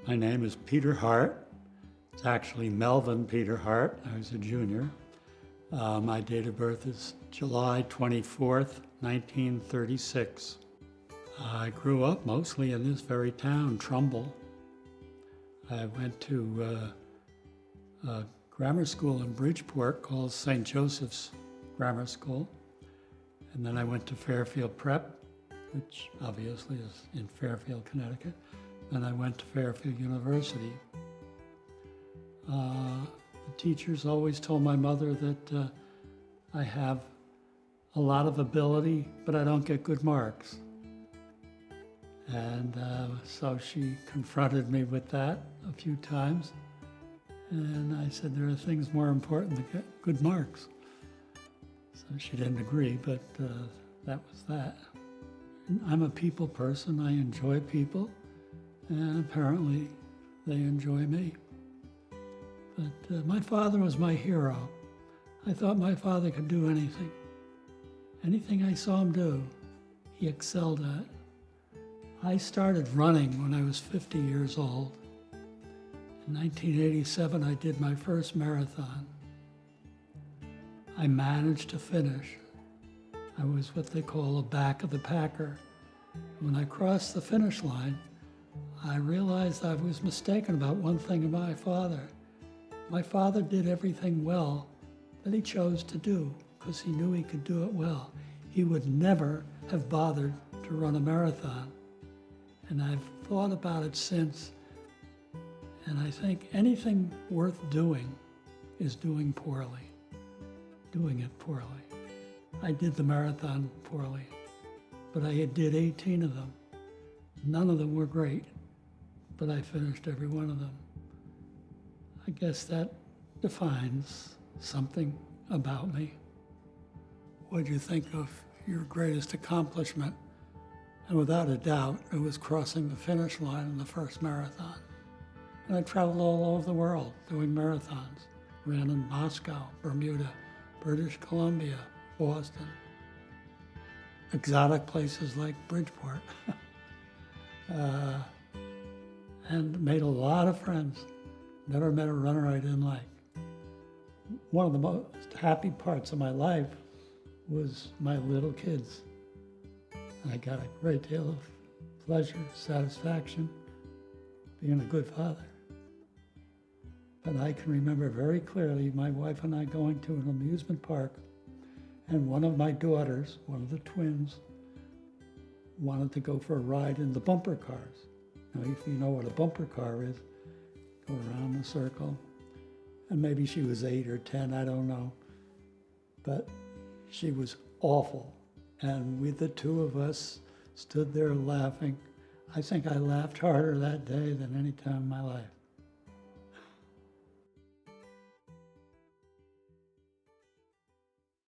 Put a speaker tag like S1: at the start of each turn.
S1: My name is Peter Hart. It's actually Melvin Peter Hart. I was a junior. My date of birth is July 24th, 1936. I grew up mostly in this very town, Trumbull. I went to a grammar school in Bridgeport called St. Joseph's Grammar School. And then I went to Fairfield Prep, which obviously is in Fairfield, Connecticut. Then I went to Fairfield University. The teachers always told my mother that I have a lot of ability, but I don't get good marks. And so she confronted me with that a few times. And I said, there are things more important than get good marks. So she didn't agree, but that was that. And I'm a people person. I enjoy people, and apparently they enjoy me. But my father was my hero. I thought my father could do anything. Anything I saw him do, he excelled at. I started running when I was 50 years old. In 1987, I did my first marathon. I managed to finish. I was what they call a back of the packer. When I crossed the finish line, I realized I was mistaken about one thing about my father. My father did everything well that he chose to do because he knew he could do it well. He would never have bothered to run a marathon. And I've thought about it since, and I think anything worth doing is doing it poorly. I did the marathon poorly, but I did 18 of them. None of them were great, but I finished every one of them. I guess that defines something about me. What do you think of your greatest accomplishment? And without a doubt, it was crossing the finish line in the first marathon. And I traveled all over the world doing marathons. Ran in Moscow, Bermuda, British Columbia, Boston. Exotic places like Bridgeport. And made a lot of friends. Never met a runner I didn't like. One of the most happy parts of my life was my little kids. I got a great deal of pleasure, satisfaction, being a good father. But I can remember very clearly my wife and I going to an amusement park, and one of my daughters, one of the twins, wanted to go for a ride in the bumper cars. Now, if you know what a bumper car is, go around the circle. And maybe she was 8 or 10, I don't know. But she was awful. And we, the two of us, stood there laughing. I think I laughed harder that day than any time in my life.